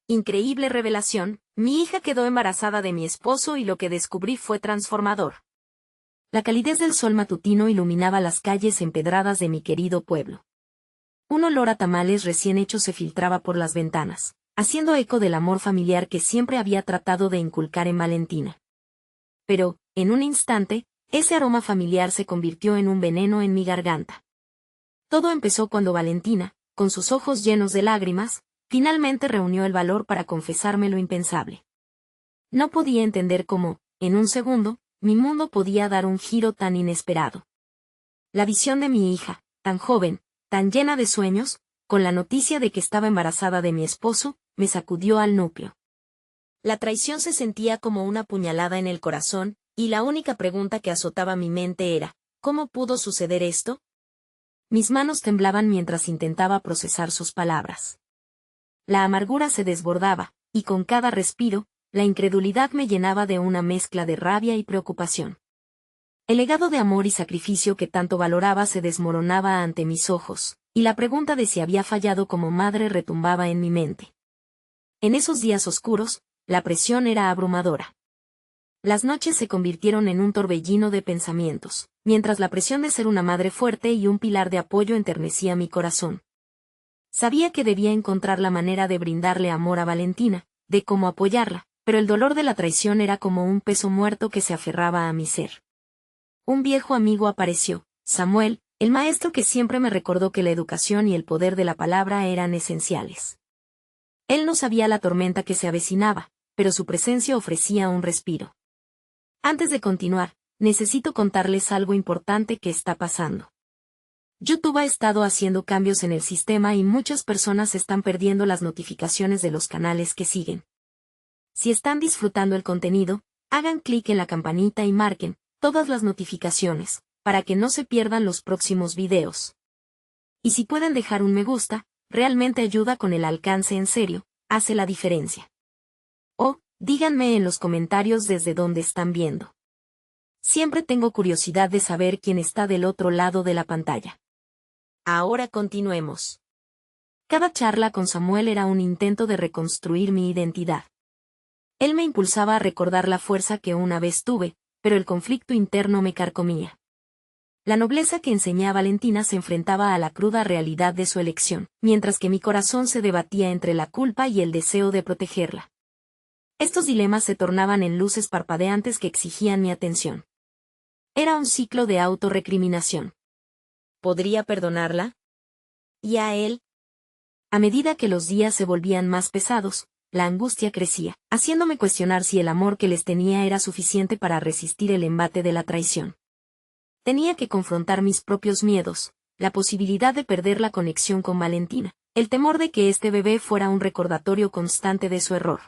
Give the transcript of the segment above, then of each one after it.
Increíble revelación, mi hija quedó embarazada de mi esposo y lo que descubrí fue transformador. La calidez del sol matutino iluminaba las calles empedradas de mi querido pueblo. Un olor a tamales recién hechos se filtraba por las ventanas, haciendo eco del amor familiar que siempre había tratado de inculcar en Valentina. Pero, en un instante, ese aroma familiar se convirtió en un veneno en mi garganta. Todo empezó cuando Valentina, con sus ojos llenos de lágrimas, finalmente reunió el valor para confesarme lo impensable. No podía entender cómo, en un segundo, mi mundo podía dar un giro tan inesperado. La visión de mi hija, tan joven, tan llena de sueños, con la noticia de que estaba embarazada de mi esposo, me sacudió al núcleo. La traición se sentía como una puñalada en el corazón, y la única pregunta que azotaba mi mente era, ¿cómo pudo suceder esto? Mis manos temblaban mientras intentaba procesar sus palabras. La amargura se desbordaba, y con cada respiro, la incredulidad me llenaba de una mezcla de rabia y preocupación. El legado de amor y sacrificio que tanto valoraba se desmoronaba ante mis ojos, y la pregunta de si había fallado como madre retumbaba en mi mente. En esos días oscuros, la presión era abrumadora. Las noches se convirtieron en un torbellino de pensamientos, mientras la presión de ser una madre fuerte y un pilar de apoyo enternecía mi corazón. Sabía que debía encontrar la manera de brindarle amor a Valentina, de cómo apoyarla, pero el dolor de la traición era como un peso muerto que se aferraba a mi ser. Un viejo amigo apareció, Samuel, el maestro que siempre me recordó que la educación y el poder de la palabra eran esenciales. Él no sabía la tormenta que se avecinaba, pero su presencia ofrecía un respiro. Antes de continuar, necesito contarles algo importante que está pasando. YouTube ha estado haciendo cambios en el sistema y muchas personas están perdiendo las notificaciones de los canales que siguen. Si están disfrutando el contenido, hagan clic en la campanita y marquen todas las notificaciones, para que no se pierdan los próximos videos. Y si pueden dejar un me gusta, realmente ayuda con el alcance en serio, hace la diferencia. O, díganme en los comentarios desde dónde están viendo. Siempre tengo curiosidad de saber quién está del otro lado de la pantalla. Ahora continuemos. Cada charla con Samuel era un intento de reconstruir mi identidad. Él me impulsaba a recordar la fuerza que una vez tuve, pero el conflicto interno me carcomía. La nobleza que enseñé a Valentina se enfrentaba a la cruda realidad de su elección, mientras que mi corazón se debatía entre la culpa y el deseo de protegerla. Estos dilemas se tornaban en luces parpadeantes que exigían mi atención. Era un ciclo de autorrecriminación. ¿Podría perdonarla? ¿Y a él? A medida que los días se volvían más pesados, la angustia crecía, haciéndome cuestionar si el amor que les tenía era suficiente para resistir el embate de la traición. Tenía que confrontar mis propios miedos, la posibilidad de perder la conexión con Valentina, el temor de que este bebé fuera un recordatorio constante de su error.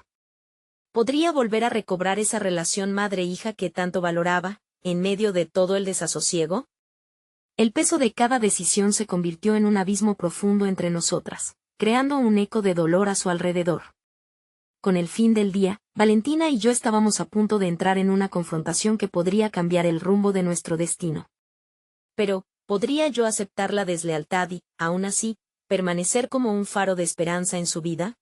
¿Podría volver a recobrar esa relación madre-hija que tanto valoraba, en medio de todo el desasosiego? El peso de cada decisión se convirtió en un abismo profundo entre nosotras, creando un eco de dolor a su alrededor. Con el fin del día, Valentina y yo estábamos a punto de entrar en una confrontación que podría cambiar el rumbo de nuestro destino. Pero, ¿podría yo aceptar la deslealtad y, aún así, permanecer como un faro de esperanza en su vida?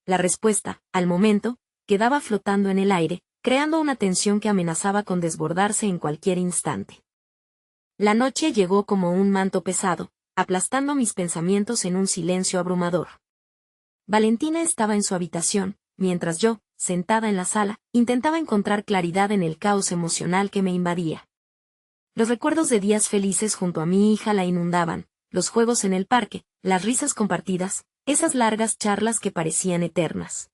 La respuesta, al momento, quedaba flotando en el aire, creando una tensión que amenazaba con desbordarse en cualquier instante. La noche llegó como un manto pesado, aplastando mis pensamientos en un silencio abrumador. Valentina estaba en su habitación, mientras yo, sentada en la sala, intentaba encontrar claridad en el caos emocional que me invadía. Los recuerdos de días felices junto a mi hija la inundaban, los juegos en el parque, las risas compartidas, esas largas charlas que parecían eternas.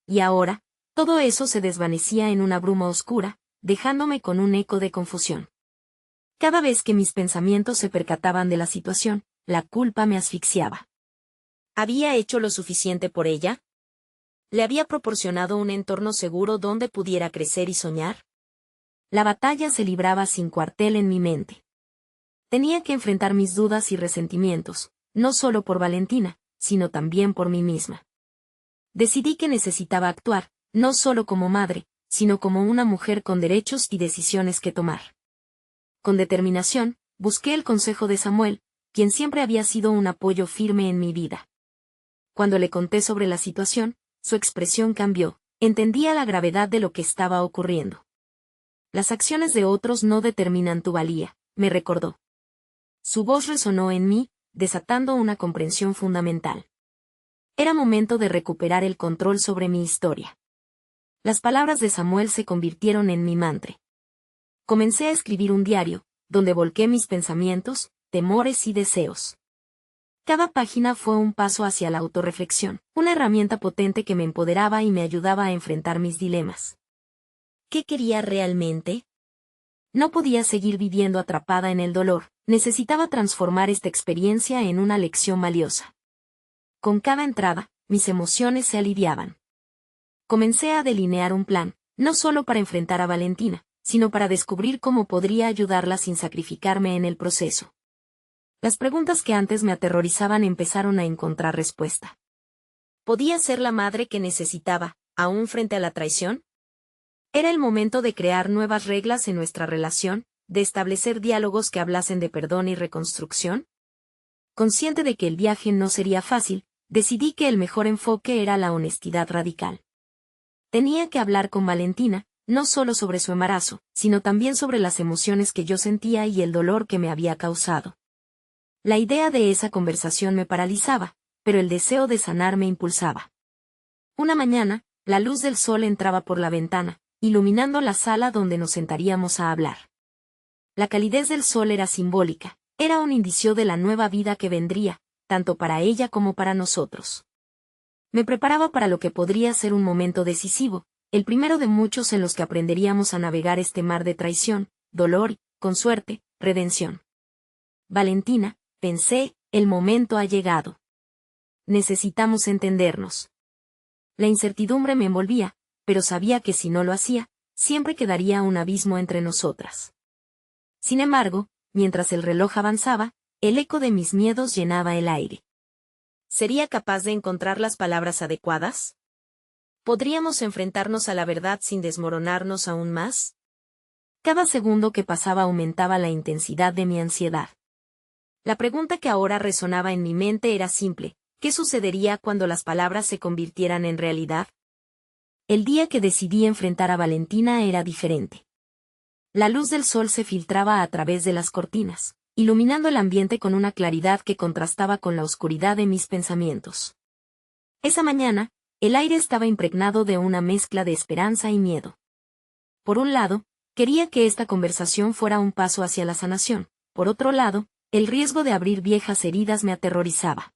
Y ahora, todo eso se desvanecía en una bruma oscura, dejándome con un eco de confusión. Cada vez que mis pensamientos se percataban de la situación, la culpa me asfixiaba. ¿Había hecho lo suficiente por ella? ¿Le había proporcionado un entorno seguro donde pudiera crecer y soñar? La batalla se libraba sin cuartel en mi mente. Tenía que enfrentar mis dudas y resentimientos, no solo por Valentina, sino también por mí misma. Decidí que necesitaba actuar, no solo como madre, sino como una mujer con derechos y decisiones que tomar. Con determinación, busqué el consejo de Samuel, quien siempre había sido un apoyo firme en mi vida. Cuando le conté sobre la situación, su expresión cambió. Entendía la gravedad de lo que estaba ocurriendo. Las acciones de otros no determinan tu valía, me recordó. Su voz resonó en mí, desatando una comprensión fundamental. Era momento de recuperar el control sobre mi historia. Las palabras de Samuel se convirtieron en mi mantra. Comencé a escribir un diario, donde volqué mis pensamientos, temores y deseos. Cada página fue un paso hacia la autorreflexión, una herramienta potente que me empoderaba y me ayudaba a enfrentar mis dilemas. ¿Qué quería realmente? No podía seguir viviendo atrapada en el dolor, necesitaba transformar esta experiencia en una lección valiosa. Con cada entrada, mis emociones se aliviaban. Comencé a delinear un plan, no solo para enfrentar a Valentina, sino para descubrir cómo podría ayudarla sin sacrificarme en el proceso. Las preguntas que antes me aterrorizaban empezaron a encontrar respuesta. ¿Podía ser la madre que necesitaba, aún frente a la traición? Era el momento de crear nuevas reglas en nuestra relación, de establecer diálogos que hablasen de perdón y reconstrucción. Consciente de que el viaje no sería fácil, decidí que el mejor enfoque era la honestidad radical. Tenía que hablar con Valentina, no solo sobre su embarazo, sino también sobre las emociones que yo sentía y el dolor que me había causado. La idea de esa conversación me paralizaba, pero el deseo de sanar me impulsaba. Una mañana, la luz del sol entraba por la ventana, iluminando la sala donde nos sentaríamos a hablar. La calidez del sol era simbólica, era un indicio de la nueva vida que vendría, tanto para ella como para nosotros. Me preparaba para lo que podría ser un momento decisivo, el primero de muchos en los que aprenderíamos a navegar este mar de traición, dolor y, con suerte, redención. Valentina, pensé, el momento ha llegado. Necesitamos entendernos. La incertidumbre me envolvía, pero sabía que si no lo hacía, siempre quedaría un abismo entre nosotras. Sin embargo, mientras el reloj avanzaba, el eco de mis miedos llenaba el aire. ¿Sería capaz de encontrar las palabras adecuadas? ¿Podríamos enfrentarnos a la verdad sin desmoronarnos aún más? Cada segundo que pasaba aumentaba la intensidad de mi ansiedad. La pregunta que ahora resonaba en mi mente era simple: ¿qué sucedería cuando las palabras se convirtieran en realidad? El día que decidí enfrentar a Valentina era diferente. La luz del sol se filtraba a través de las cortinas, iluminando el ambiente con una claridad que contrastaba con la oscuridad de mis pensamientos. Esa mañana, el aire estaba impregnado de una mezcla de esperanza y miedo. Por un lado, quería que esta conversación fuera un paso hacia la sanación. Por otro lado, el riesgo de abrir viejas heridas me aterrorizaba.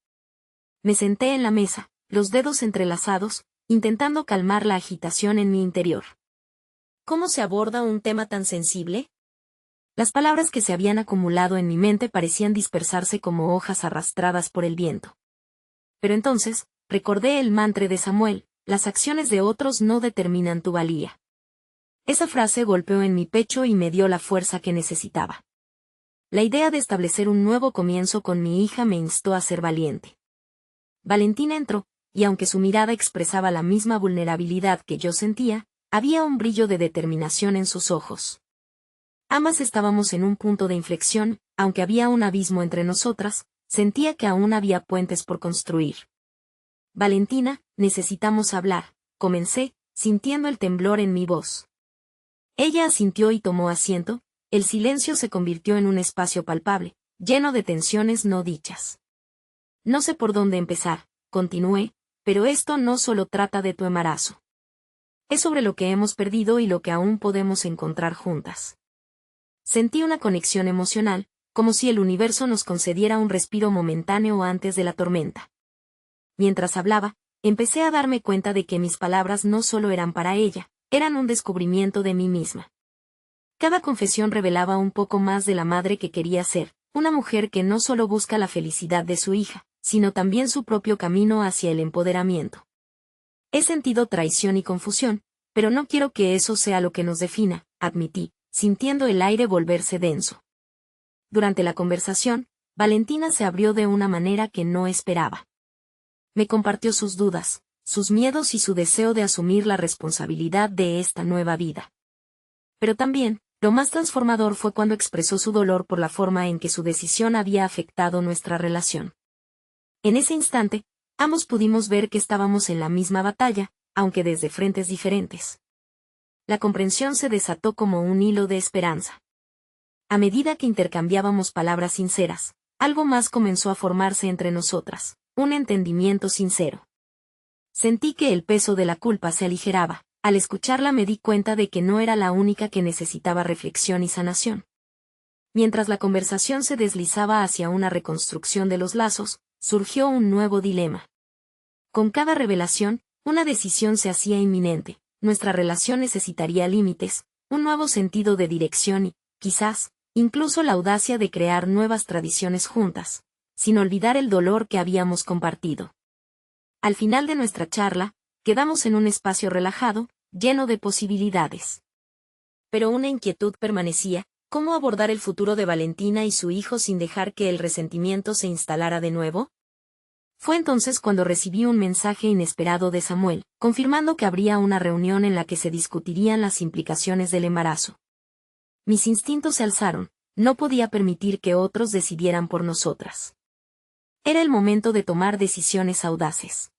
Me senté en la mesa, los dedos entrelazados, intentando calmar la agitación en mi interior. ¿Cómo se aborda un tema tan sensible? Las palabras que se habían acumulado en mi mente parecían dispersarse como hojas arrastradas por el viento. Pero entonces, recordé el mantra de Samuel: las acciones de otros no determinan tu valía. Esa frase golpeó en mi pecho y me dio la fuerza que necesitaba. La idea de establecer un nuevo comienzo con mi hija me instó a ser valiente. Valentina entró, y aunque su mirada expresaba la misma vulnerabilidad que yo sentía, había un brillo de determinación en sus ojos. Ambas estábamos en un punto de inflexión, aunque había un abismo entre nosotras, sentía que aún había puentes por construir. Valentina, necesitamos hablar, comencé, sintiendo el temblor en mi voz. Ella asintió y tomó asiento. El silencio se convirtió en un espacio palpable, lleno de tensiones no dichas. No sé por dónde empezar, continué, pero esto no solo trata de tu embarazo. Es sobre lo que hemos perdido y lo que aún podemos encontrar juntas. Sentí una conexión emocional, como si el universo nos concediera un respiro momentáneo antes de la tormenta. Mientras hablaba, empecé a darme cuenta de que mis palabras no solo eran para ella, eran un descubrimiento de mí misma. Cada confesión revelaba un poco más de la madre que quería ser, una mujer que no solo busca la felicidad de su hija, sino también su propio camino hacia el empoderamiento. He sentido traición y confusión, pero no quiero que eso sea lo que nos defina, admití, sintiendo el aire volverse denso. Durante la conversación, Valentina se abrió de una manera que no esperaba. Me compartió sus dudas, sus miedos y su deseo de asumir la responsabilidad de esta nueva vida. Pero también, lo más transformador fue cuando expresó su dolor por la forma en que su decisión había afectado nuestra relación. En ese instante, Ambos pudimos ver que estábamos en la misma batalla, aunque desde frentes diferentes. La comprensión se desató como un hilo de esperanza. A medida que intercambiábamos palabras sinceras, algo más comenzó a formarse entre nosotras, un entendimiento sincero. Sentí que el peso de la culpa se aligeraba. Al escucharla me di cuenta de que no era la única que necesitaba reflexión y sanación. Mientras la conversación se deslizaba hacia una reconstrucción de los lazos, surgió un nuevo dilema. Con cada revelación, una decisión se hacía inminente. Nuestra relación necesitaría límites, un nuevo sentido de dirección y, quizás, incluso la audacia de crear nuevas tradiciones juntas, sin olvidar el dolor que habíamos compartido. Al final de nuestra charla, quedamos en un espacio relajado, lleno de posibilidades. Pero una inquietud permanecía: ¿cómo abordar el futuro de Valentina y su hijo sin dejar que el resentimiento se instalara de nuevo? Fue entonces cuando recibí un mensaje inesperado de Samuel, confirmando que habría una reunión en la que se discutirían las implicaciones del embarazo. Mis instintos se alzaron, no podía permitir que otros decidieran por nosotras. Era el momento de tomar decisiones audaces.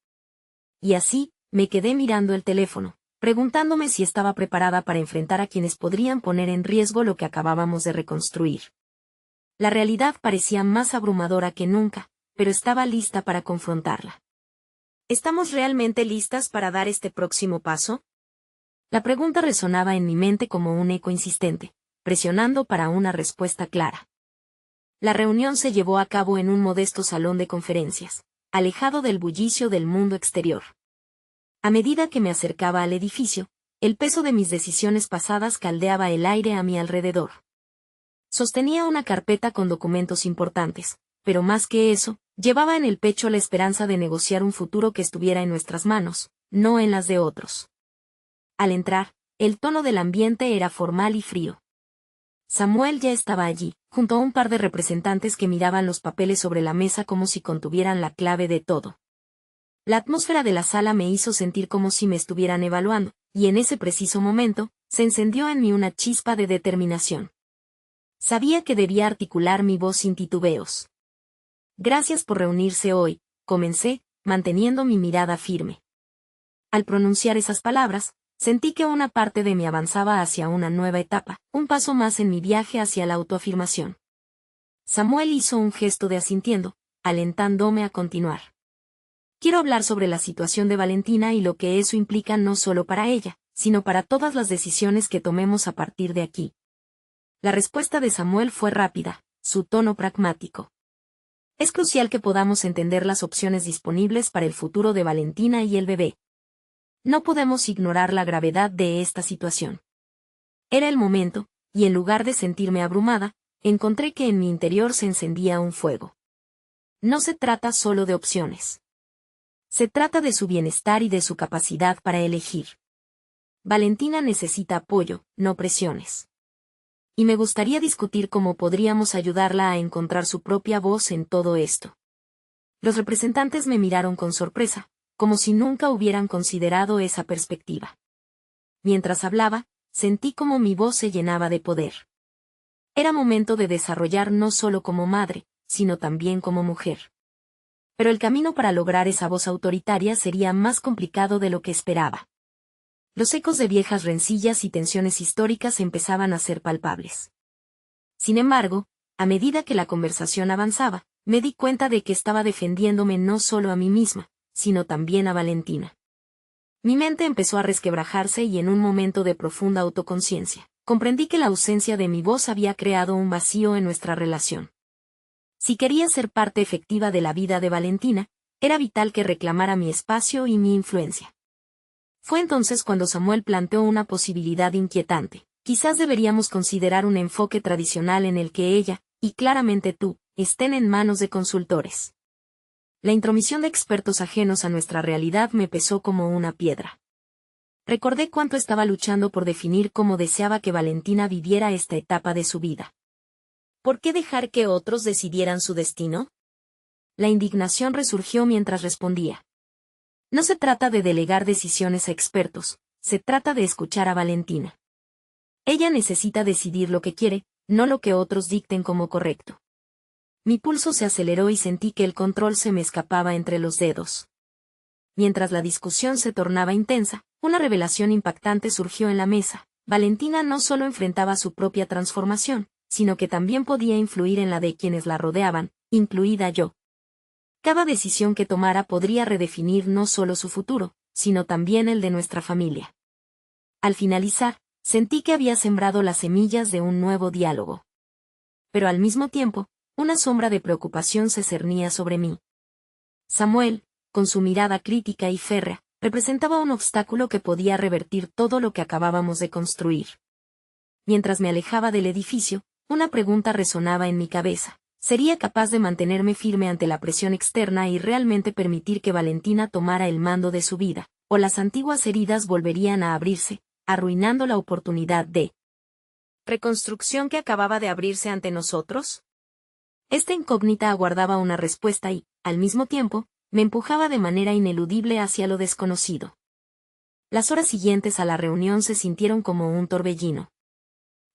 Y así, me quedé mirando el teléfono, preguntándome si estaba preparada para enfrentar a quienes podrían poner en riesgo lo que acabábamos de reconstruir. La realidad parecía más abrumadora que nunca, pero estaba lista para confrontarla. ¿Estamos realmente listas para dar este próximo paso? La pregunta resonaba en mi mente como un eco insistente, presionando para una respuesta clara. La reunión se llevó a cabo en un modesto salón de conferencias, alejado del bullicio del mundo exterior. A medida que me acercaba al edificio, el peso de mis decisiones pasadas caldeaba el aire a mi alrededor. Sostenía una carpeta con documentos importantes, pero más que eso, llevaba en el pecho la esperanza de negociar un futuro que estuviera en nuestras manos, no en las de otros. Al entrar, el tono del ambiente era formal y frío. Samuel ya estaba allí, junto a un par de representantes que miraban los papeles sobre la mesa como si contuvieran la clave de todo. La atmósfera de la sala me hizo sentir como si me estuvieran evaluando, y en ese preciso momento, se encendió en mí una chispa de determinación. Sabía que debía articular mi voz sin titubeos. Gracias por reunirse hoy, comencé, manteniendo mi mirada firme. Al pronunciar esas palabras, sentí que una parte de mí avanzaba hacia una nueva etapa, un paso más en mi viaje hacia la autoafirmación. Samuel hizo un gesto de asintiendo, alentándome a continuar. Quiero hablar sobre la situación de Valentina y lo que eso implica no solo para ella, sino para todas las decisiones que tomemos a partir de aquí. La respuesta de Samuel fue rápida, su tono pragmático. Es crucial que podamos entender las opciones disponibles para el futuro de Valentina y el bebé. No podemos ignorar la gravedad de esta situación. Era el momento, y en lugar de sentirme abrumada, encontré que en mi interior se encendía un fuego. No se trata solo de opciones. Se trata de su bienestar y de su capacidad para elegir. Valentina necesita apoyo, no presiones. Y me gustaría discutir cómo podríamos ayudarla a encontrar su propia voz en todo esto. Los representantes me miraron con sorpresa, como si nunca hubieran considerado esa perspectiva. Mientras hablaba, sentí como mi voz se llenaba de poder. Era momento de desarrollar no solo como madre, sino también como mujer. Pero el camino para lograr esa voz autoritaria sería más complicado de lo que esperaba. Los ecos de viejas rencillas y tensiones históricas empezaban a ser palpables. Sin embargo, a medida que la conversación avanzaba, me di cuenta de que estaba defendiéndome no solo a mí misma, sino también a Valentina. Mi mente empezó a resquebrajarse y en un momento de profunda autoconciencia, comprendí que la ausencia de mi voz había creado un vacío en nuestra relación. Si quería ser parte efectiva de la vida de Valentina, era vital que reclamara mi espacio y mi influencia. Fue entonces cuando Samuel planteó una posibilidad inquietante. Quizás deberíamos considerar un enfoque tradicional en el que ella, y claramente tú, estén en manos de consultores. La intromisión de expertos ajenos a nuestra realidad me pesó como una piedra. Recordé cuánto estaba luchando por definir cómo deseaba que Valentina viviera esta etapa de su vida. ¿Por qué dejar que otros decidieran su destino? La indignación resurgió mientras respondía. No se trata de delegar decisiones a expertos, se trata de escuchar a Valentina. Ella necesita decidir lo que quiere, no lo que otros dicten como correcto. Mi pulso se aceleró y sentí que el control se me escapaba entre los dedos. Mientras la discusión se tornaba intensa, una revelación impactante surgió en la mesa. Valentina no solo enfrentaba su propia transformación, sino que también podía influir en la de quienes la rodeaban, incluida yo. Cada decisión que tomara podría redefinir no solo su futuro, sino también el de nuestra familia. Al finalizar, sentí que había sembrado las semillas de un nuevo diálogo. Pero al mismo tiempo, una sombra de preocupación se cernía sobre mí. Samuel, con su mirada crítica y férrea, representaba un obstáculo que podía revertir todo lo que acabábamos de construir. Mientras me alejaba del edificio, una pregunta resonaba en mi cabeza. ¿Sería capaz de mantenerme firme ante la presión externa y realmente permitir que Valentina tomara el mando de su vida, o las antiguas heridas volverían a abrirse, arruinando la oportunidad de reconstrucción que acababa de abrirse ante nosotros? Esta incógnita aguardaba una respuesta y, al mismo tiempo, me empujaba de manera ineludible hacia lo desconocido. Las horas siguientes a la reunión se sintieron como un torbellino.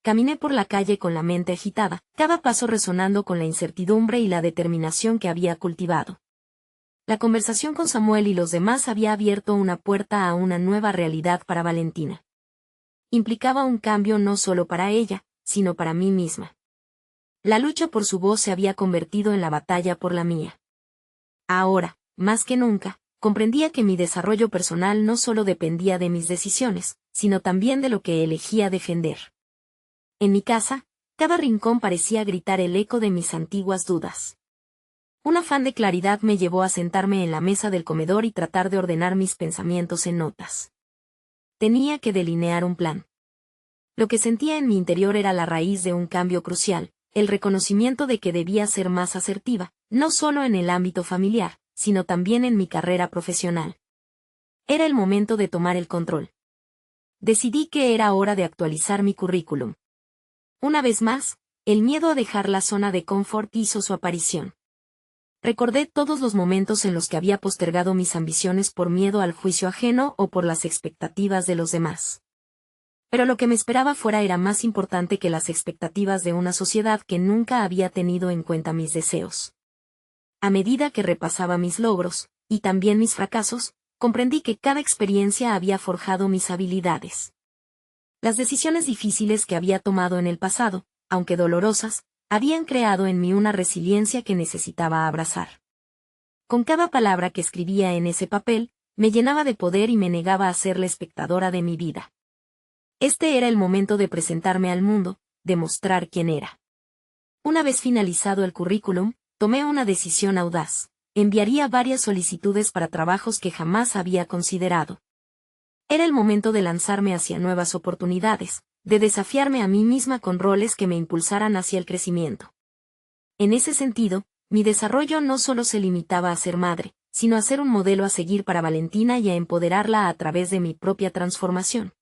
Caminé por la calle con la mente agitada, cada paso resonando con la incertidumbre y la determinación que había cultivado. La conversación con Samuel y los demás había abierto una puerta a una nueva realidad para Valentina. Implicaba un cambio no solo para ella, sino para mí misma. La lucha por su voz se había convertido en la batalla por la mía. Ahora, más que nunca, comprendía que mi desarrollo personal no solo dependía de mis decisiones, sino también de lo que elegía defender. En mi casa, cada rincón parecía gritar el eco de mis antiguas dudas. Un afán de claridad me llevó a sentarme en la mesa del comedor y tratar de ordenar mis pensamientos en notas. Tenía que delinear un plan. Lo que sentía en mi interior era la raíz de un cambio crucial, el reconocimiento de que debía ser más asertiva, no solo en el ámbito familiar, sino también en mi carrera profesional. Era el momento de tomar el control. Decidí que era hora de actualizar mi currículum. Una vez más, el miedo a dejar la zona de confort hizo su aparición. Recordé todos los momentos en los que había postergado mis ambiciones por miedo al juicio ajeno o por las expectativas de los demás. Pero lo que me esperaba fuera era más importante que las expectativas de una sociedad que nunca había tenido en cuenta mis deseos. A medida que repasaba mis logros, y también mis fracasos, comprendí que cada experiencia había forjado mis habilidades. Las decisiones difíciles que había tomado en el pasado, aunque dolorosas, habían creado en mí una resiliencia que necesitaba abrazar. Con cada palabra que escribía en ese papel, me llenaba de poder y me negaba a ser la espectadora de mi vida. Este era el momento de presentarme al mundo, de mostrar quién era. Una vez finalizado el currículum, tomé una decisión audaz. Enviaría varias solicitudes para trabajos que jamás había considerado. Era el momento de lanzarme hacia nuevas oportunidades, de desafiarme a mí misma con roles que me impulsaran hacia el crecimiento. En ese sentido, mi desarrollo no solo se limitaba a ser madre, sino a ser un modelo a seguir para Valentina y a empoderarla a través de mi propia transformación.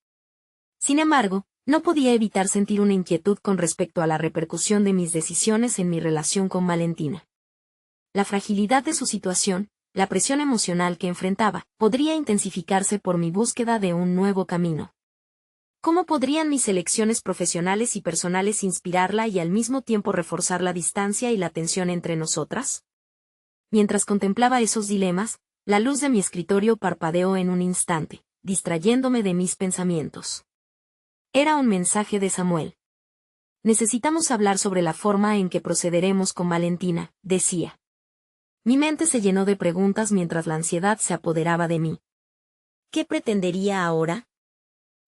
Sin embargo, no podía evitar sentir una inquietud con respecto a la repercusión de mis decisiones en mi relación con Valentina. La fragilidad de su situación, la presión emocional que enfrentaba, podría intensificarse por mi búsqueda de un nuevo camino. ¿Cómo podrían mis elecciones profesionales y personales inspirarla y al mismo tiempo reforzar la distancia y la tensión entre nosotras? Mientras contemplaba esos dilemas, la luz de mi escritorio parpadeó en un instante, distrayéndome de mis pensamientos. Era un mensaje de Samuel. Necesitamos hablar sobre la forma en que procederemos con Valentina, decía. Mi mente se llenó de preguntas mientras la ansiedad se apoderaba de mí. ¿Qué pretendería ahora?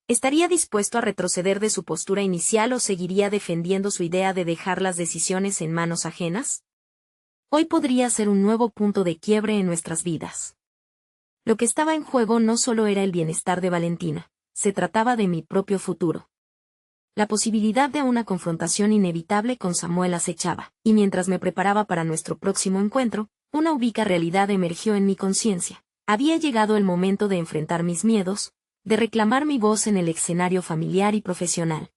¿Estaría dispuesto a retroceder de su postura inicial o seguiría defendiendo su idea de dejar las decisiones en manos ajenas? Hoy podría ser un nuevo punto de quiebre en nuestras vidas. Lo que estaba en juego no solo era el bienestar de Valentina, se trataba de mi propio futuro. La posibilidad de una confrontación inevitable con Samuel acechaba, y mientras me preparaba para nuestro próximo encuentro, una ubíca realidad emergió en mi conciencia. Había llegado el momento de enfrentar mis miedos, de reclamar mi voz en el escenario familiar y profesional.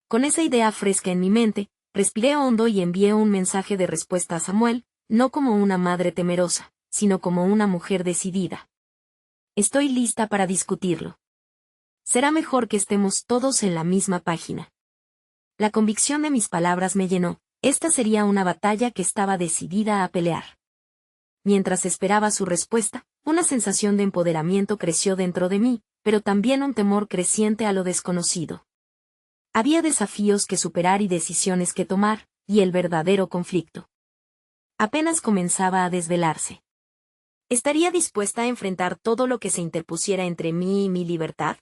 Con esa idea fresca en mi mente, respiré hondo y envié un mensaje de respuesta a Samuel, no como una madre temerosa, sino como una mujer decidida. Estoy lista para discutirlo. Será mejor que estemos todos en la misma página. La convicción de mis palabras me llenó. Esta sería una batalla que estaba decidida a pelear. Mientras esperaba su respuesta, Una sensación de empoderamiento creció dentro de mí, pero también un temor creciente a lo desconocido. Había desafíos que superar y decisiones que tomar, y el verdadero conflicto apenas comenzaba a desvelarse. ¿Estaría dispuesta a enfrentar todo lo que se interpusiera entre mí y mi libertad?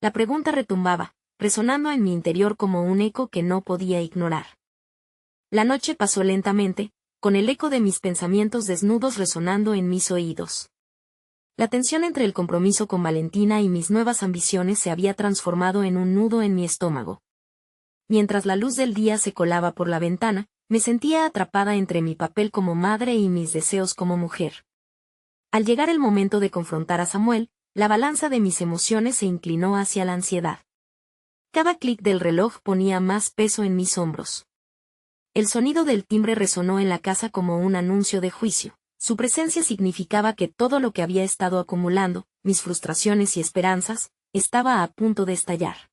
La pregunta retumbaba, resonando en mi interior como un eco que no podía ignorar. La noche pasó lentamente, con el eco de mis pensamientos desnudos resonando en mis oídos. La tensión entre el compromiso con Valentina y mis nuevas ambiciones se había transformado en un nudo en mi estómago. Mientras la luz del día se colaba por la ventana, me sentía atrapada entre mi papel como madre y mis deseos como mujer. Al llegar el momento de confrontar a Samuel, la balanza de mis emociones se inclinó hacia la ansiedad. Cada clic del reloj ponía más peso en mis hombros. El sonido del timbre resonó en la casa como un anuncio de juicio. Su presencia significaba que todo lo que había estado acumulando, mis frustraciones y esperanzas, estaba a punto de estallar.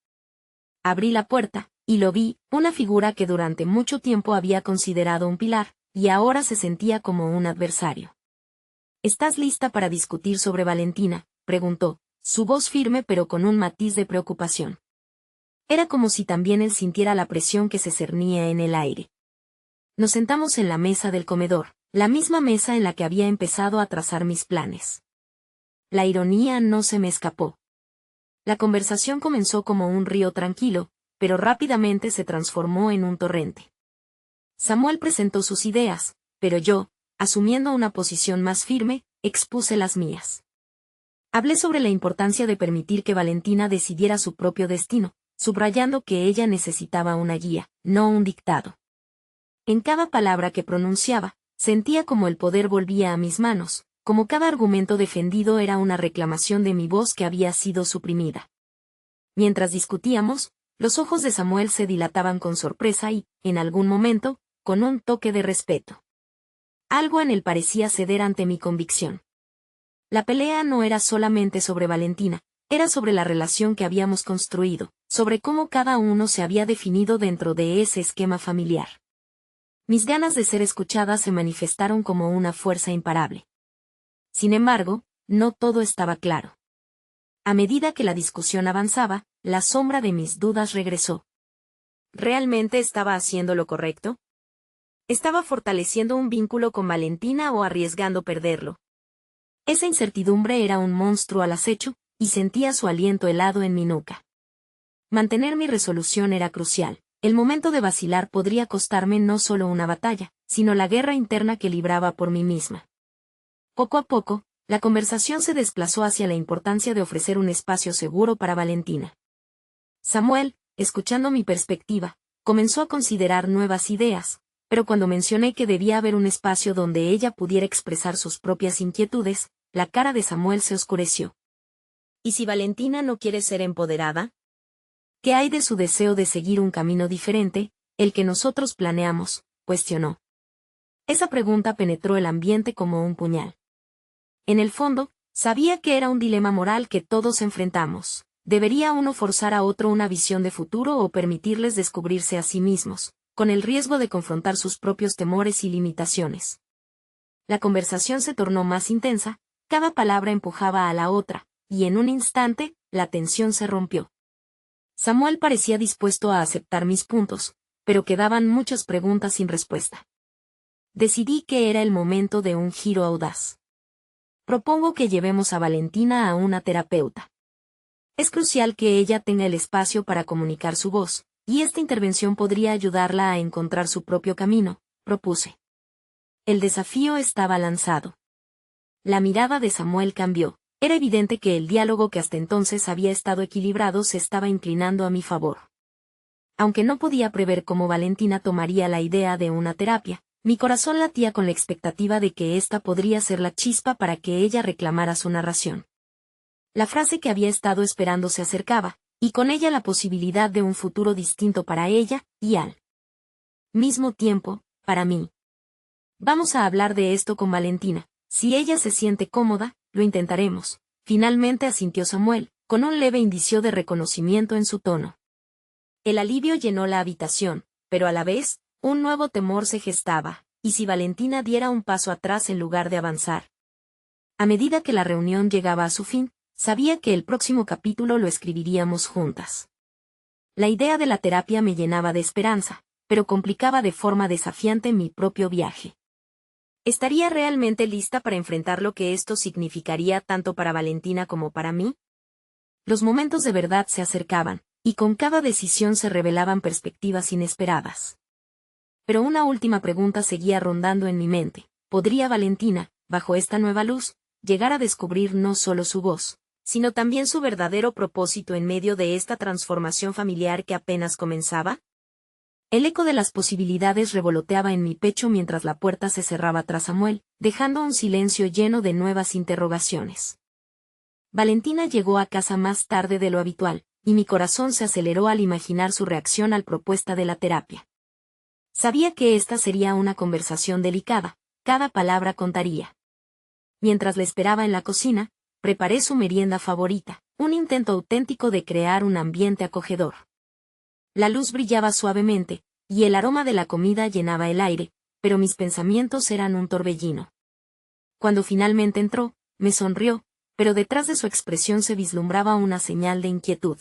Abrí la puerta, y lo vi, una figura que durante mucho tiempo había considerado un pilar, y ahora se sentía como un adversario. ¿Estás lista para discutir sobre Valentina?, preguntó, su voz firme pero con un matiz de preocupación. Era como si también él sintiera la presión que se cernía en el aire. Nos sentamos en la mesa del comedor, la misma mesa en la que había empezado a trazar mis planes. La ironía no se me escapó. La conversación comenzó como un río tranquilo, pero rápidamente se transformó en un torrente. Samuel presentó sus ideas, pero yo, asumiendo una posición más firme, expuse las mías. Hablé sobre la importancia de permitir que Valentina decidiera su propio destino, subrayando que ella necesitaba una guía, no un dictado. En cada palabra que pronunciaba, sentía como el poder volvía a mis manos, como cada argumento defendido era una reclamación de mi voz que había sido suprimida. Mientras discutíamos, los ojos de Samuel se dilataban con sorpresa y, en algún momento, con un toque de respeto. Algo en él parecía ceder ante mi convicción. La pelea no era solamente sobre Valentina, era sobre la relación que habíamos construido, sobre cómo cada uno se había definido dentro de ese esquema familiar. Mis ganas de ser escuchada se manifestaron como una fuerza imparable. Sin embargo, no todo estaba claro. A medida que la discusión avanzaba, la sombra de mis dudas regresó. ¿Realmente estaba haciendo lo correcto? ¿Estaba fortaleciendo un vínculo con Valentina o arriesgando perderlo? Esa incertidumbre era un monstruo al acecho, y sentía su aliento helado en mi nuca. Mantener mi resolución era crucial. El momento de vacilar podría costarme no solo una batalla, sino la guerra interna que libraba por mí misma. Poco a poco, la conversación se desplazó hacia la importancia de ofrecer un espacio seguro para Valentina. Samuel, escuchando mi perspectiva, comenzó a considerar nuevas ideas, pero cuando mencioné que debía haber un espacio donde ella pudiera expresar sus propias inquietudes, la cara de Samuel se oscureció. ¿Y si Valentina no quiere ser empoderada? ¿Qué hay de su deseo de seguir un camino diferente, el que nosotros planeamos?, cuestionó. Esa pregunta penetró el ambiente como un puñal. En el fondo, sabía que era un dilema moral que todos enfrentamos. ¿Debería uno forzar a otro una visión de futuro o permitirles descubrirse a sí mismos, con el riesgo de confrontar sus propios temores y limitaciones? La conversación se tornó más intensa, cada palabra empujaba a la otra, y en un instante, la tensión se rompió. Samuel parecía dispuesto a aceptar mis puntos, pero quedaban muchas preguntas sin respuesta. Decidí que era el momento de un giro audaz. Propongo que llevemos a Valentina a una terapeuta. Es crucial que ella tenga el espacio para comunicar su voz, y esta intervención podría ayudarla a encontrar su propio camino, propuse. El desafío estaba lanzado. La mirada de Samuel cambió. Era evidente que el diálogo que hasta entonces había estado equilibrado se estaba inclinando a mi favor. Aunque no podía prever cómo Valentina tomaría la idea de una terapia, mi corazón latía con la expectativa de que esta podría ser la chispa para que ella reclamara su narración. La frase que había estado esperando se acercaba, y con ella la posibilidad de un futuro distinto para ella, y al mismo tiempo, para mí. Vamos a hablar de esto con Valentina. Si ella se siente cómoda, lo intentaremos. Finalmente asintió Samuel, con un leve indicio de reconocimiento en su tono. El alivio llenó la habitación, pero a la vez, un nuevo temor se gestaba. ¿Y si Valentina diera un paso atrás en lugar de avanzar? A medida que la reunión llegaba a su fin, sabía que el próximo capítulo lo escribiríamos juntas. La idea de la terapia me llenaba de esperanza, pero complicaba de forma desafiante mi propio viaje. ¿Estaría realmente lista para enfrentar lo que esto significaría tanto para Valentina como para mí? Los momentos de verdad se acercaban, y con cada decisión se revelaban perspectivas inesperadas. Pero una última pregunta seguía rondando en mi mente. ¿Podría Valentina, bajo esta nueva luz, llegar a descubrir no solo su voz, sino también su verdadero propósito en medio de esta transformación familiar que apenas comenzaba? El eco de las posibilidades revoloteaba en mi pecho mientras la puerta se cerraba tras Samuel, dejando un silencio lleno de nuevas interrogaciones. Valentina llegó a casa más tarde de lo habitual, y mi corazón se aceleró al imaginar su reacción al propuesta de la terapia. Sabía que esta sería una conversación delicada, cada palabra contaría. Mientras la esperaba en la cocina, preparé su merienda favorita, un intento auténtico de crear un ambiente acogedor. La luz brillaba suavemente, y el aroma de la comida llenaba el aire, pero mis pensamientos eran un torbellino. Cuando finalmente entró, me sonrió, pero detrás de su expresión se vislumbraba una señal de inquietud.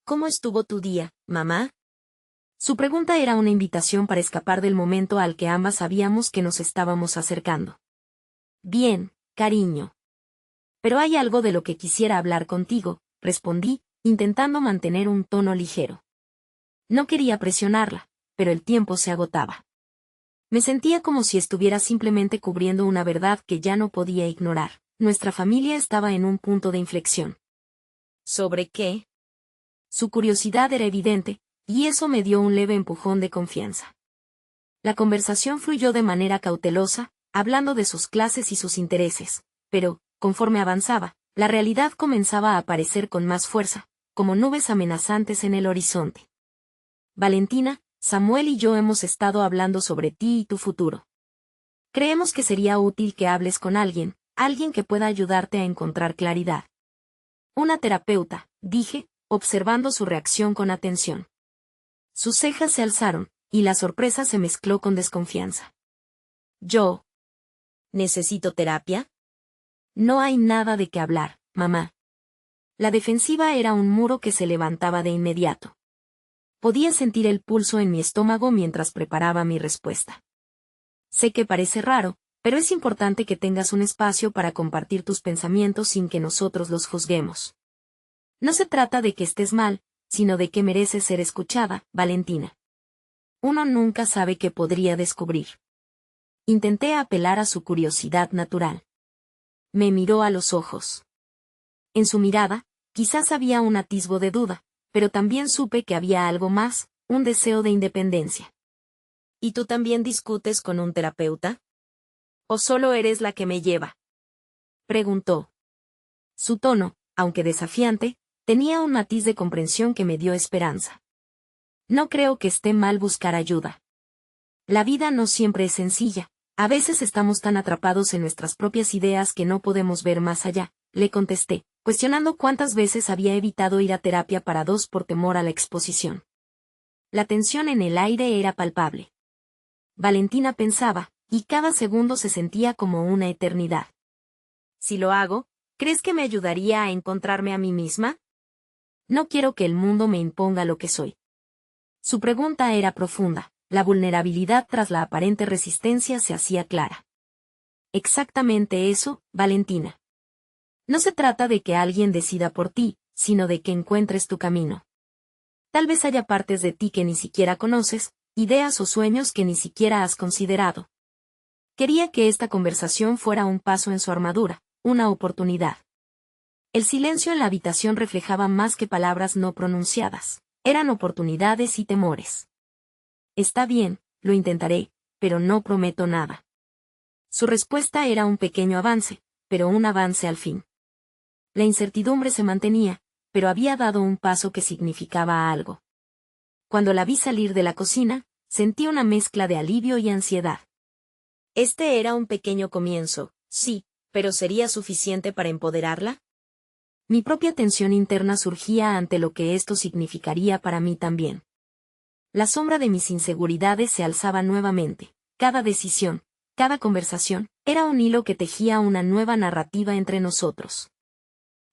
¿Cómo estuvo tu día, mamá? Su pregunta era una invitación para escapar del momento al que ambas sabíamos que nos estábamos acercando. Bien, cariño. Pero hay algo de lo que quisiera hablar contigo, respondí, intentando mantener un tono ligero. No quería presionarla, pero el tiempo se agotaba. Me sentía como si estuviera simplemente cubriendo una verdad que ya no podía ignorar. Nuestra familia estaba en un punto de inflexión. ¿Sobre qué? Su curiosidad era evidente, y eso me dio un leve empujón de confianza. La conversación fluyó de manera cautelosa, hablando de sus clases y sus intereses, pero, conforme avanzaba, la realidad comenzaba a aparecer con más fuerza, como nubes amenazantes en el horizonte. Valentina, Samuel y yo hemos estado hablando sobre ti y tu futuro. Creemos que sería útil que hables con alguien que pueda ayudarte a encontrar claridad. Una terapeuta, dije, observando su reacción con atención. Sus cejas se alzaron, y la sorpresa se mezcló con desconfianza. ¿Yo? ¿Necesito terapia? No hay nada de qué hablar, mamá. La defensiva era un muro que se levantaba de inmediato. Podía sentir el pulso en mi estómago mientras preparaba mi respuesta. Sé que parece raro, pero es importante que tengas un espacio para compartir tus pensamientos sin que nosotros los juzguemos. No se trata de que estés mal, sino de que mereces ser escuchada, Valentina. Uno nunca sabe qué podría descubrir. Intenté apelar a su curiosidad natural. Me miró a los ojos. En su mirada, quizás había un atisbo de duda, pero también supe que había algo más, un deseo de independencia. ¿Y tú también discutes con un terapeuta? ¿O solo eres la que me lleva? Preguntó. Su tono, aunque desafiante, tenía un matiz de comprensión que me dio esperanza. No creo que esté mal buscar ayuda. La vida no siempre es sencilla, a veces estamos tan atrapados en nuestras propias ideas que no podemos ver más allá, le contesté, cuestionando cuántas veces había evitado ir a terapia para dos por temor a la exposición. La tensión en el aire era palpable. Valentina pensaba, y cada segundo se sentía como una eternidad. Si lo hago, ¿crees que me ayudaría a encontrarme a mí misma? No quiero que el mundo me imponga lo que soy. Su pregunta era profunda, la vulnerabilidad tras la aparente resistencia se hacía clara. Exactamente eso, Valentina. No se trata de que alguien decida por ti, sino de que encuentres tu camino. Tal vez haya partes de ti que ni siquiera conoces, ideas o sueños que ni siquiera has considerado. Quería que esta conversación fuera un paso en su armadura, una oportunidad. El silencio en la habitación reflejaba más que palabras no pronunciadas. Eran oportunidades y temores. Está bien, lo intentaré, pero no prometo nada. Su respuesta era un pequeño avance, pero un avance al fin. La incertidumbre se mantenía, pero había dado un paso que significaba algo. Cuando la vi salir de la cocina, sentí una mezcla de alivio y ansiedad. Este era un pequeño comienzo, sí, pero ¿sería suficiente para empoderarla? Mi propia tensión interna surgía ante lo que esto significaría para mí también. La sombra de mis inseguridades se alzaba nuevamente. Cada decisión, cada conversación, Era un hilo que tejía una nueva narrativa entre nosotros.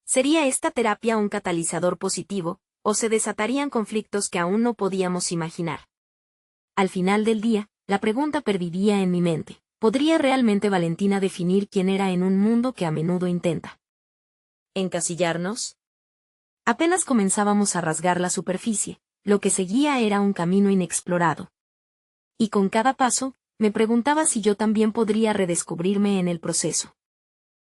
¿Sería esta terapia un catalizador positivo, o se desatarían conflictos que aún no podíamos imaginar? Al final del día, la pregunta pervivía en mi mente. ¿Podría realmente Valentina definir quién era en un mundo que a menudo intenta encasillarnos? Apenas comenzábamos a rasgar la superficie, lo que seguía era un camino inexplorado. Y con cada paso, me preguntaba si yo también podría redescubrirme en el proceso.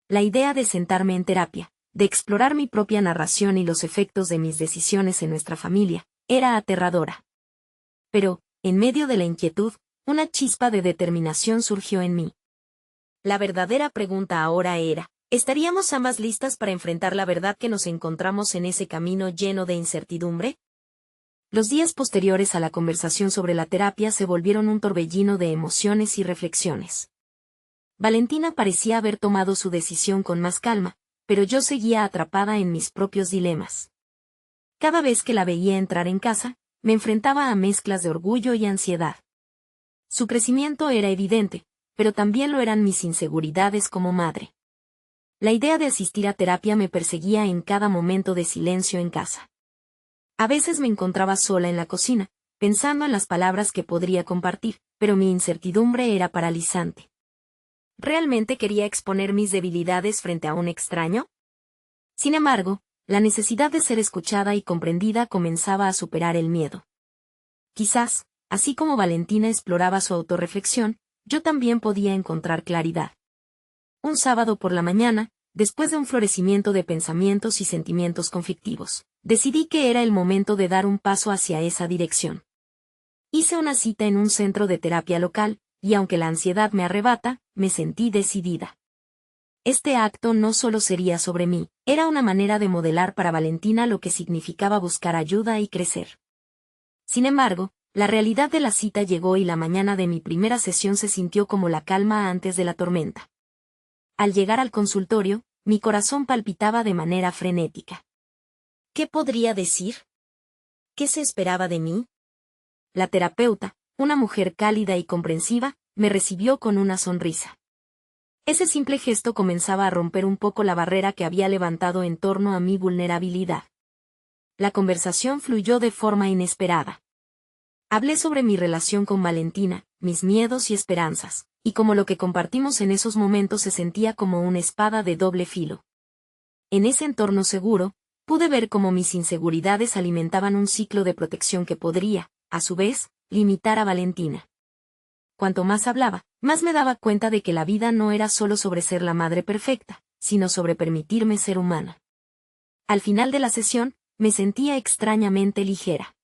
La idea de sentarme en terapia, de explorar mi propia narración y los efectos de mis decisiones en nuestra familia, era aterradora. Pero, en medio de la inquietud, una chispa de determinación surgió en mí. La verdadera pregunta ahora era, ¿estaríamos ambas listas para enfrentar la verdad que nos encontramos en ese camino lleno de incertidumbre? Los días posteriores a la conversación sobre la terapia se volvieron un torbellino de emociones y reflexiones. Valentina parecía haber tomado su decisión con más calma, pero yo seguía atrapada en mis propios dilemas. Cada vez que la veía entrar en casa, me enfrentaba a mezclas de orgullo y ansiedad. Su crecimiento era evidente, pero también lo eran mis inseguridades como madre. La idea de asistir a terapia me perseguía en cada momento de silencio en casa. A veces me encontraba sola en la cocina, pensando en las palabras que podría compartir, pero mi incertidumbre era paralizante. ¿Realmente quería exponer mis debilidades frente a un extraño? Sin embargo, la necesidad de ser escuchada y comprendida comenzaba a superar el miedo. Quizás, así como Valentina exploraba su autorreflexión, yo también podía encontrar claridad. Un sábado por la mañana, después de un florecimiento de pensamientos y sentimientos conflictivos, decidí que era el momento de dar un paso hacia esa dirección. Hice una cita en un centro de terapia local, y aunque la ansiedad me arrebata, me sentí decidida. Este acto no solo sería sobre mí, era una manera de modelar para Valentina lo que significaba buscar ayuda y crecer. Sin embargo, la realidad de la cita llegó y la mañana de mi primera sesión se sintió como la calma antes de la tormenta. Al llegar al consultorio, mi corazón palpitaba de manera frenética. ¿Qué podría decir? ¿Qué se esperaba de mí? La terapeuta, una mujer cálida y comprensiva, me recibió con una sonrisa. Ese simple gesto comenzaba a romper un poco la barrera que había levantado en torno a mi vulnerabilidad. La conversación fluyó de forma inesperada. Hablé sobre mi relación con Valentina, mis miedos y esperanzas, y cómo lo que compartimos en esos momentos se sentía como una espada de doble filo. En ese entorno seguro, pude ver cómo mis inseguridades alimentaban un ciclo de protección que podría, a su vez, limitar a Valentina. Cuanto más hablaba, más me daba cuenta de que la vida no era solo sobre ser la madre perfecta, sino sobre permitirme ser humana. Al final de la sesión, me sentía extrañamente ligera.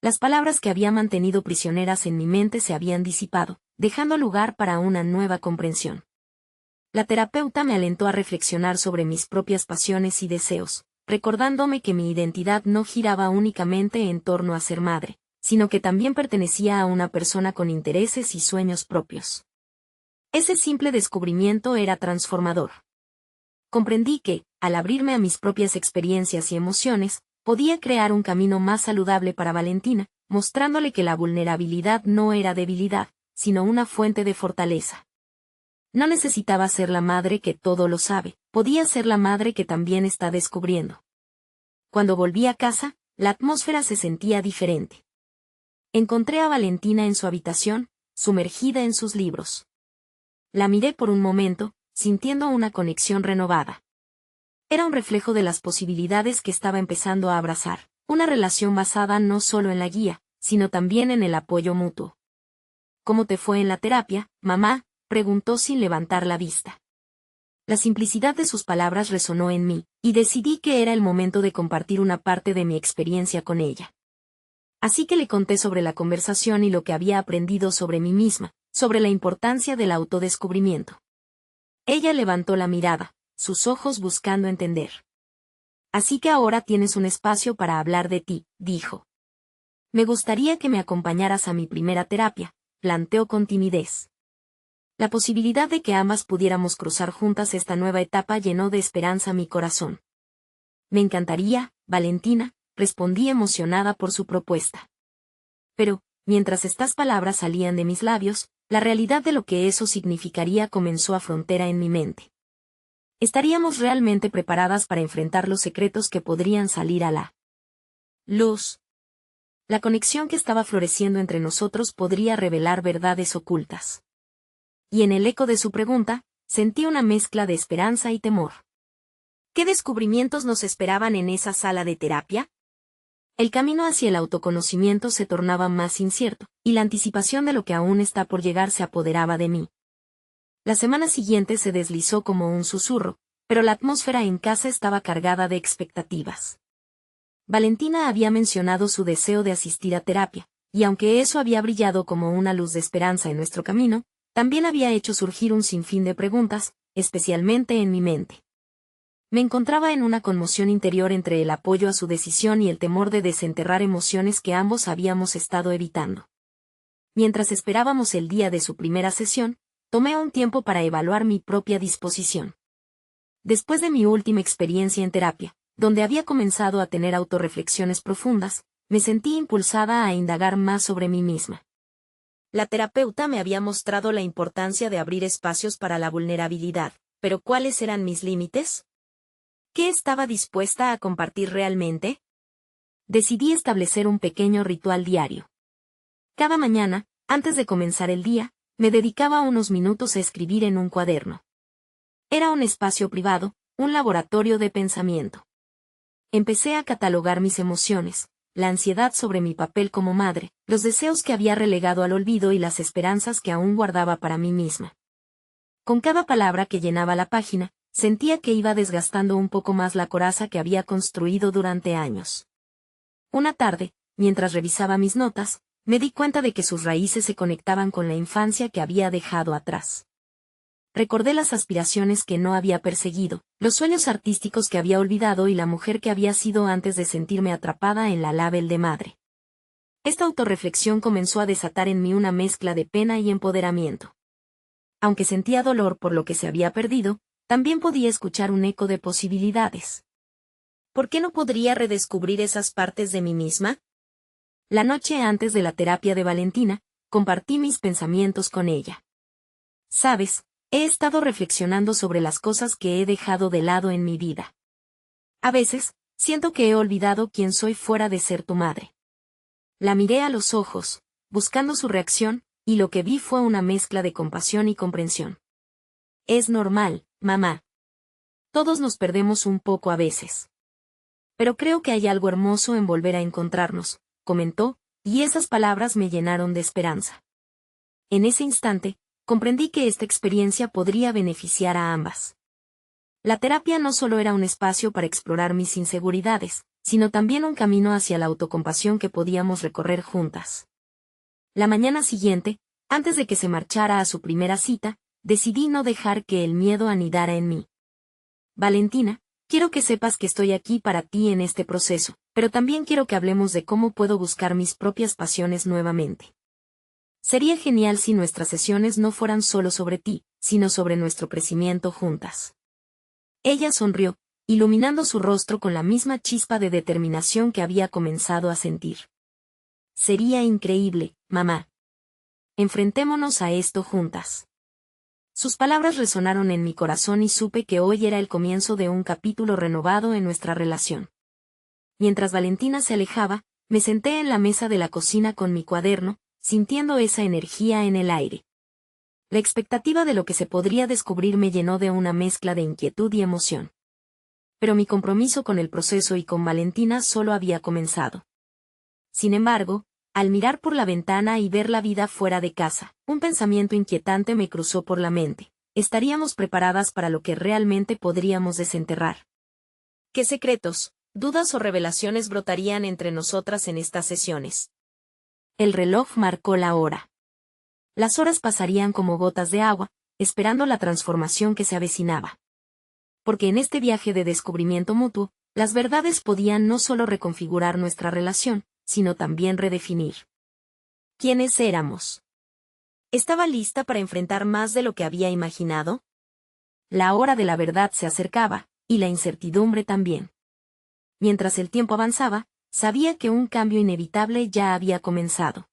Las palabras que había mantenido prisioneras en mi mente se habían disipado, dejando lugar para una nueva comprensión. La terapeuta me alentó a reflexionar sobre mis propias pasiones y deseos, recordándome que mi identidad no giraba únicamente en torno a ser madre, sino que también pertenecía a una persona con intereses y sueños propios. Ese simple descubrimiento era transformador. Comprendí que, al abrirme a mis propias experiencias y emociones, podía crear un camino más saludable para Valentina, mostrándole que la vulnerabilidad no era debilidad, sino una fuente de fortaleza. No necesitaba ser la madre que todo lo sabe, podía ser la madre que también está descubriendo. Cuando volví a casa, la atmósfera se sentía diferente. Encontré a Valentina en su habitación, sumergida en sus libros. La miré por un momento, sintiendo una conexión renovada. Era un reflejo de las posibilidades que estaba empezando a abrazar, una relación basada no solo en la guía, sino también en el apoyo mutuo. ¿Cómo te fue en la terapia, mamá?, preguntó sin levantar la vista. La simplicidad de sus palabras resonó en mí, y decidí que era el momento de compartir una parte de mi experiencia con ella. Así que le conté sobre la conversación y lo que había aprendido sobre mí misma, sobre la importancia del autodescubrimiento. Ella levantó la mirada, sus ojos buscando entender. Así que ahora tienes un espacio para hablar de ti, dijo. Me gustaría que me acompañaras a mi primera terapia, planteó con timidez. La posibilidad de que ambas pudiéramos cruzar juntas esta nueva etapa llenó de esperanza mi corazón. Me encantaría, Valentina, respondí emocionada por su propuesta. Pero, mientras estas palabras salían de mis labios, La realidad de lo que eso significaría comenzó a frontera en mi mente. ¿Estaríamos realmente preparadas para enfrentar los secretos que podrían salir a la luz? La conexión que estaba floreciendo entre nosotros podría revelar verdades ocultas. Y en el eco de su pregunta, sentí una mezcla de esperanza y temor. ¿Qué descubrimientos nos esperaban en esa sala de terapia? El camino hacia el autoconocimiento se tornaba más incierto, y la anticipación de lo que aún está por llegar se apoderaba de mí. La semana siguiente se deslizó como un susurro, pero la atmósfera en casa estaba cargada de expectativas. Valentina había mencionado su deseo de asistir a terapia, y aunque eso había brillado como una luz de esperanza en nuestro camino, también había hecho surgir un sinfín de preguntas, especialmente en mi mente. Me encontraba en una conmoción interior entre el apoyo a su decisión y el temor de desenterrar emociones que ambos habíamos estado evitando. Mientras esperábamos el día de su primera sesión, tomé un tiempo para evaluar mi propia disposición. Después de mi última experiencia en terapia, donde había comenzado a tener autorreflexiones profundas, me sentí impulsada a indagar más sobre mí misma. La terapeuta me había mostrado la importancia de abrir espacios para la vulnerabilidad, pero ¿cuáles eran mis límites? ¿Qué estaba dispuesta a compartir realmente? Decidí establecer un pequeño ritual diario. Cada mañana, antes de comenzar el día, me dedicaba unos minutos a escribir en un cuaderno. Era un espacio privado, un laboratorio de pensamiento. Empecé a catalogar mis emociones, la ansiedad sobre mi papel como madre, los deseos que había relegado al olvido y las esperanzas que aún guardaba para mí misma. Con cada palabra que llenaba la página, sentía que iba desgastando un poco más la coraza que había construido durante años. Una tarde, mientras revisaba mis notas, me di cuenta de que sus raíces se conectaban con la infancia que había dejado atrás. Recordé las aspiraciones que no había perseguido, los sueños artísticos que había olvidado y la mujer que había sido antes de sentirme atrapada en la label de madre. Esta autorreflexión comenzó a desatar en mí una mezcla de pena y empoderamiento. Aunque sentía dolor por lo que se había perdido, también podía escuchar un eco de posibilidades. ¿Por qué no podría redescubrir esas partes de mí misma? La noche antes de la terapia de Valentina, compartí mis pensamientos con ella. Sabes, he estado reflexionando sobre las cosas que he dejado de lado en mi vida. A veces, siento que he olvidado quién soy fuera de ser tu madre. La miré a los ojos, buscando su reacción, y lo que vi fue una mezcla de compasión y comprensión. Es normal, mamá. Todos nos perdemos un poco a veces. Pero creo que hay algo hermoso en volver a encontrarnos, comentó, y esas palabras me llenaron de esperanza. En ese instante, comprendí que esta experiencia podría beneficiar a ambas. La terapia no solo era un espacio para explorar mis inseguridades, sino también un camino hacia la autocompasión que podíamos recorrer juntas. La mañana siguiente, antes de que se marchara a su primera cita, decidí no dejar que el miedo anidara en mí. Valentina, quiero que sepas que estoy aquí para ti en este proceso, pero también quiero que hablemos de cómo puedo buscar mis propias pasiones nuevamente. Sería genial si nuestras sesiones no fueran solo sobre ti, sino sobre nuestro crecimiento juntas. Ella sonrió, iluminando su rostro con la misma chispa de determinación que había comenzado a sentir. Sería increíble, mamá. Enfrentémonos a esto juntas. Sus palabras resonaron en mi corazón y supe que hoy era el comienzo de un capítulo renovado en nuestra relación. Mientras Valentina se alejaba, me senté en la mesa de la cocina con mi cuaderno, sintiendo esa energía en el aire. La expectativa de lo que se podría descubrir me llenó de una mezcla de inquietud y emoción. Pero mi compromiso con el proceso y con Valentina solo había comenzado. Sin embargo, al mirar por la ventana y ver la vida fuera de casa, un pensamiento inquietante me cruzó por la mente. ¿Estaríamos preparadas para lo que realmente podríamos desenterrar? ¿Qué secretos, dudas o revelaciones brotarían entre nosotras en estas sesiones? El reloj marcó la hora. Las horas pasarían como gotas de agua, esperando la transformación que se avecinaba. Porque en este viaje de descubrimiento mutuo, las verdades podían no solo reconfigurar nuestra relación, sino también redefinir quiénes éramos. ¿Estaba lista para enfrentar más de lo que había imaginado? La hora de la verdad se acercaba, y la incertidumbre también. Mientras el tiempo avanzaba, sabía que un cambio inevitable ya había comenzado.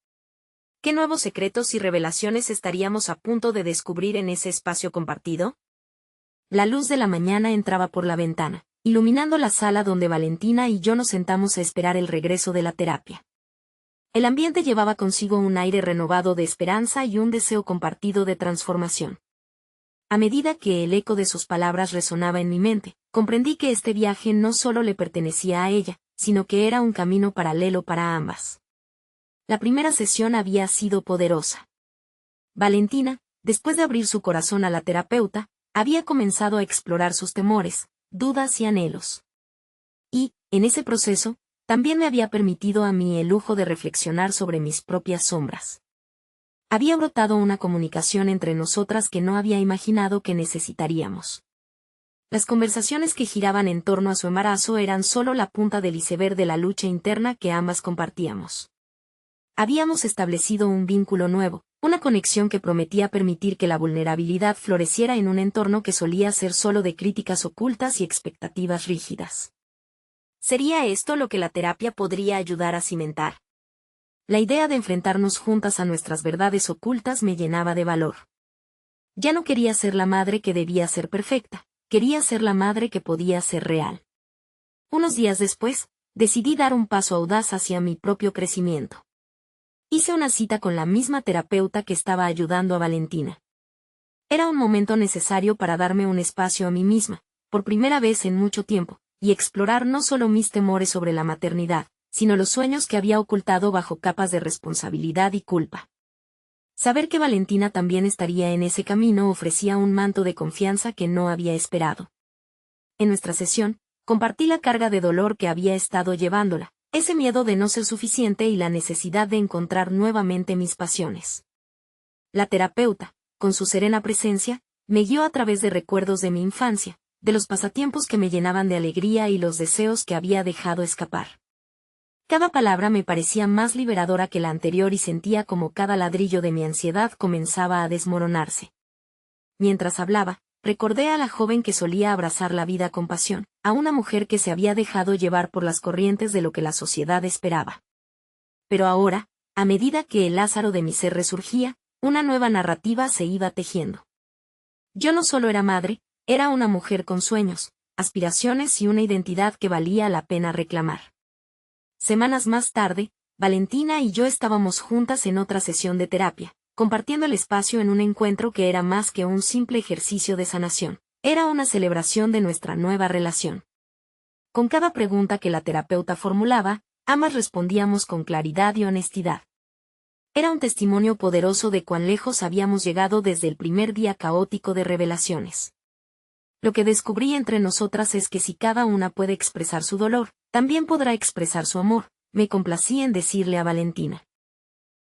¿Qué nuevos secretos y revelaciones estaríamos a punto de descubrir en ese espacio compartido? La luz de la mañana entraba por la ventana, iluminando la sala donde Valentina y yo nos sentamos a esperar el regreso de la terapia. El ambiente llevaba consigo un aire renovado de esperanza y un deseo compartido de transformación. A medida que el eco de sus palabras resonaba en mi mente, comprendí que este viaje no solo le pertenecía a ella, sino que era un camino paralelo para ambas. La primera sesión había sido poderosa. Valentina, después de abrir su corazón a la terapeuta, había comenzado a explorar sus temores, dudas y anhelos. Y, en ese proceso, también me había permitido a mí el lujo de reflexionar sobre mis propias sombras. Había brotado una comunicación entre nosotras que no había imaginado que necesitaríamos. Las conversaciones que giraban en torno a su embarazo eran solo la punta del iceberg de la lucha interna que ambas compartíamos. Habíamos establecido un vínculo nuevo, una conexión que prometía permitir que la vulnerabilidad floreciera en un entorno que solía ser solo de críticas ocultas y expectativas rígidas. ¿Sería esto lo que la terapia podría ayudar a cimentar? La idea de enfrentarnos juntas a nuestras verdades ocultas me llenaba de valor. Ya no quería ser la madre que debía ser perfecta, quería ser la madre que podía ser real. Unos días después, decidí dar un paso audaz hacia mi propio crecimiento. Hice una cita con la misma terapeuta que estaba ayudando a Valentina. Era un momento necesario para darme un espacio a mí misma, por primera vez en mucho tiempo, y explorar no solo mis temores sobre la maternidad, sino los sueños que había ocultado bajo capas de responsabilidad y culpa. Saber que Valentina también estaría en ese camino ofrecía un manto de confianza que no había esperado. En nuestra sesión, compartí la carga de dolor que había estado llevándola, ese miedo de no ser suficiente y la necesidad de encontrar nuevamente mis pasiones. La terapeuta, con su serena presencia, me guió a través de recuerdos de mi infancia, de los pasatiempos que me llenaban de alegría y los deseos que había dejado escapar. Cada palabra me parecía más liberadora que la anterior y sentía como cada ladrillo de mi ansiedad comenzaba a desmoronarse. Mientras hablaba, recordé a la joven que solía abrazar la vida con pasión, a una mujer que se había dejado llevar por las corrientes de lo que la sociedad esperaba. Pero ahora, a medida que el Lázaro de mi ser resurgía, una nueva narrativa se iba tejiendo. Yo no solo era madre, era una mujer con sueños, aspiraciones y una identidad que valía la pena reclamar. Semanas más tarde, Valentina y yo estábamos juntas en otra sesión de terapia, compartiendo el espacio en un encuentro que era más que un simple ejercicio de sanación, era una celebración de nuestra nueva relación. Con cada pregunta que la terapeuta formulaba, ambas respondíamos con claridad y honestidad. Era un testimonio poderoso de cuán lejos habíamos llegado desde el primer día caótico de revelaciones. Lo que descubrí entre nosotras es que si cada una puede expresar su dolor, también podrá expresar su amor, me complací en decirle a Valentina.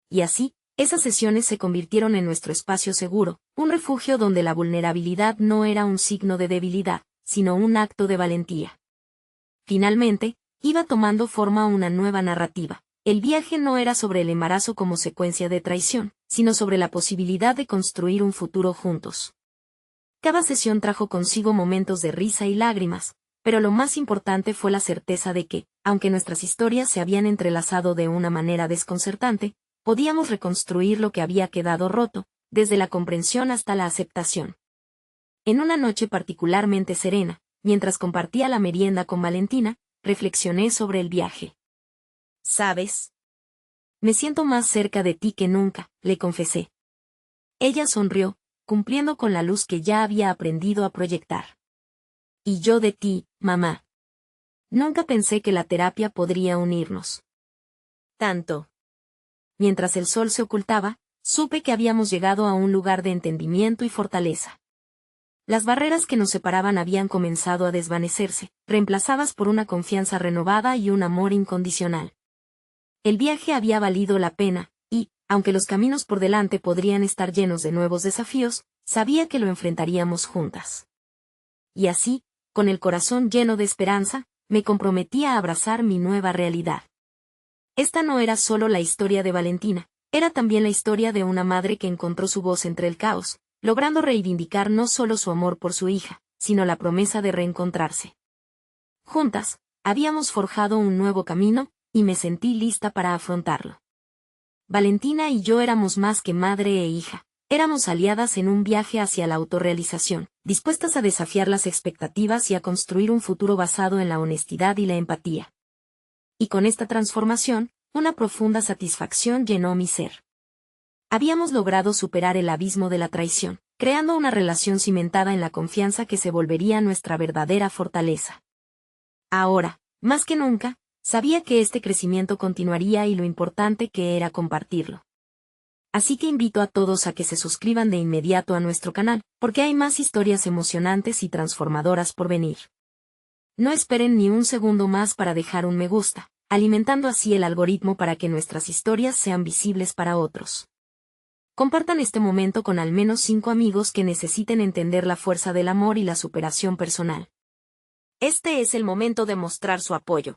Y así, esas sesiones se convirtieron en nuestro espacio seguro, un refugio donde la vulnerabilidad no era un signo de debilidad, sino un acto de valentía. Finalmente, iba tomando forma una nueva narrativa. El viaje no era sobre el embarazo como secuencia de traición, sino sobre la posibilidad de construir un futuro juntos. Cada sesión trajo consigo momentos de risa y lágrimas, pero lo más importante fue la certeza de que, aunque nuestras historias se habían entrelazado de una manera desconcertante, podíamos reconstruir lo que había quedado roto, desde la comprensión hasta la aceptación. En una noche particularmente serena, mientras compartía la merienda con Valentina, reflexioné sobre el viaje. ¿Sabes? Me siento más cerca de ti que nunca, le confesé. Ella sonrió, cumpliendo con la luz que ya había aprendido a proyectar. Y yo de ti, mamá. Nunca pensé que la terapia podría unirnos tanto. Mientras el sol se ocultaba, supe que habíamos llegado a un lugar de entendimiento y fortaleza. Las barreras que nos separaban habían comenzado a desvanecerse, reemplazadas por una confianza renovada y un amor incondicional. El viaje había valido la pena, y, aunque los caminos por delante podrían estar llenos de nuevos desafíos, sabía que lo enfrentaríamos juntas. Y así, con el corazón lleno de esperanza, me comprometí a abrazar mi nueva realidad. Esta no era solo la historia de Valentina, era también la historia de una madre que encontró su voz entre el caos, logrando reivindicar no solo su amor por su hija, sino la promesa de reencontrarse. Juntas, habíamos forjado un nuevo camino, y me sentí lista para afrontarlo. Valentina y yo éramos más que madre e hija. Éramos aliadas en un viaje hacia la autorrealización, dispuestas a desafiar las expectativas y a construir un futuro basado en la honestidad y la empatía. Y con esta transformación, una profunda satisfacción llenó mi ser. Habíamos logrado superar el abismo de la traición, creando una relación cimentada en la confianza que se volvería nuestra verdadera fortaleza. Ahora, más que nunca, sabía que este crecimiento continuaría y lo importante que era compartirlo. Así que invito a todos a que se suscriban de inmediato a nuestro canal, porque hay más historias emocionantes y transformadoras por venir. No esperen ni un segundo más para dejar un me gusta, alimentando así el algoritmo para que nuestras historias sean visibles para otros. Compartan este momento con al menos 5 amigos que necesiten entender la fuerza del amor y la superación personal. Este es el momento de mostrar su apoyo.